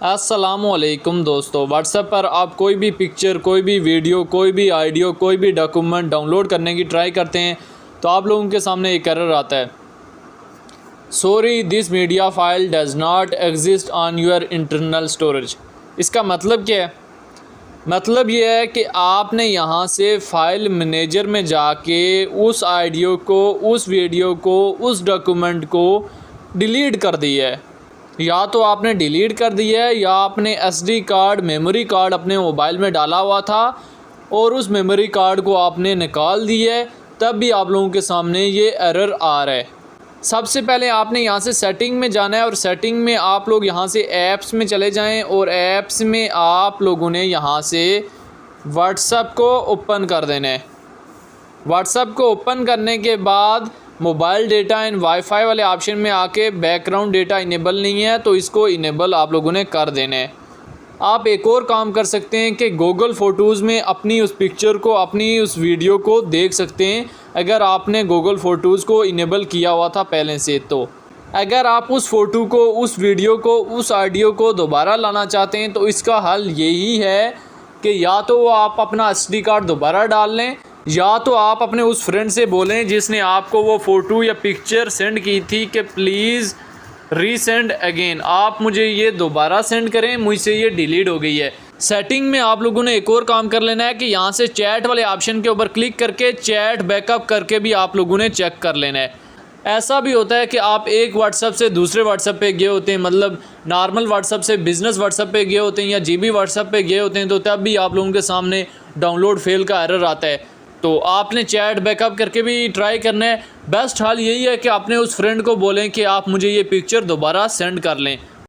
अस्सलामुअलैकुम दोस्तों, व्हाट्सएप पर आप कोई भी पिक्चर, कोई भी वीडियो, कोई भी ऑडियो, कोई भी डॉक्यूमेंट डाउनलोड करने की ट्राई करते हैं तो आप लोगों के सामने एक एरर आता है, sorry this media file does not exist on your internal storage. इसका मतलब क्या है? मतलब ये है कि आपने यहाँ से फ़ाइल मैनेजर में जाके उस ऑडियो को, उस वीडियो को, उस डॉक्यूमेंट को डिलीट कर दिया है। या तो आपने डिलीट कर दिया है या आपने एसडी कार्ड, मेमोरी कार्ड अपने मोबाइल में डाला हुआ था और उस मेमोरी कार्ड को आपने निकाल दिया है, तब भी आप लोगों के सामने ये एरर आ रहा है। सबसे पहले आपने यहाँ से सेटिंग में जाना है और सेटिंग में आप लोग यहाँ से ऐप्स में चले जाएं और ऐप्स में आप लोगों ने यहाँ से व्हाट्सएप को ओपन कर देना है। व्हाट्सएप को ओपन करने के बाद मोबाइल डेटा एंड वाईफाई वाले ऑप्शन में आके बैकग्राउंड डेटा इनेबल नहीं है तो इसको इनेबल आप लोगों ने कर देना है। आप एक और काम कर सकते हैं कि गूगल फ़ोटोज़ में अपनी उस पिक्चर को, अपनी उस वीडियो को देख सकते हैं अगर आपने गूगल फ़ोटोज़ को इनेबल किया हुआ था पहले से। तो अगर आप उस फ़ोटो को, उस वीडियो को, उस ऑडियो को दोबारा लाना चाहते हैं तो इसका हल यही है कि या तो आप अपना एसडी कार्ड दोबारा डाल लें या तो आप अपने उस फ्रेंड से बोलें जिसने आपको वो फ़ोटो या पिक्चर सेंड की थी कि प्लीज़ रीसेंड अगेन, आप मुझे ये दोबारा सेंड करें, मुझसे ये डिलीट हो गई है। सेटिंग में आप लोगों ने एक और काम कर लेना है कि यहाँ से चैट वाले ऑप्शन के ऊपर क्लिक करके चैट बैकअप करके भी आप लोगों ने चेक कर लेना है। ऐसा भी होता है कि आप एक व्हाट्सएप से दूसरे व्हाट्सएप पे गए होते हैं, मतलब नॉर्मल व्हाट्सएप से बिज़नेस व्हाट्सएप पे गए होते हैं या जीबी व्हाट्सएप पे गए होते हैं, तो तब भी आप लोगों के सामने डाउनलोड फेल का एरर आता है। तो आपने चैट बैकअप करके भी ट्राई करना है। बेस्ट हाल यही है कि आपने उस फ्रेंड को बोलें कि आप मुझे ये पिक्चर दोबारा सेंड कर लें।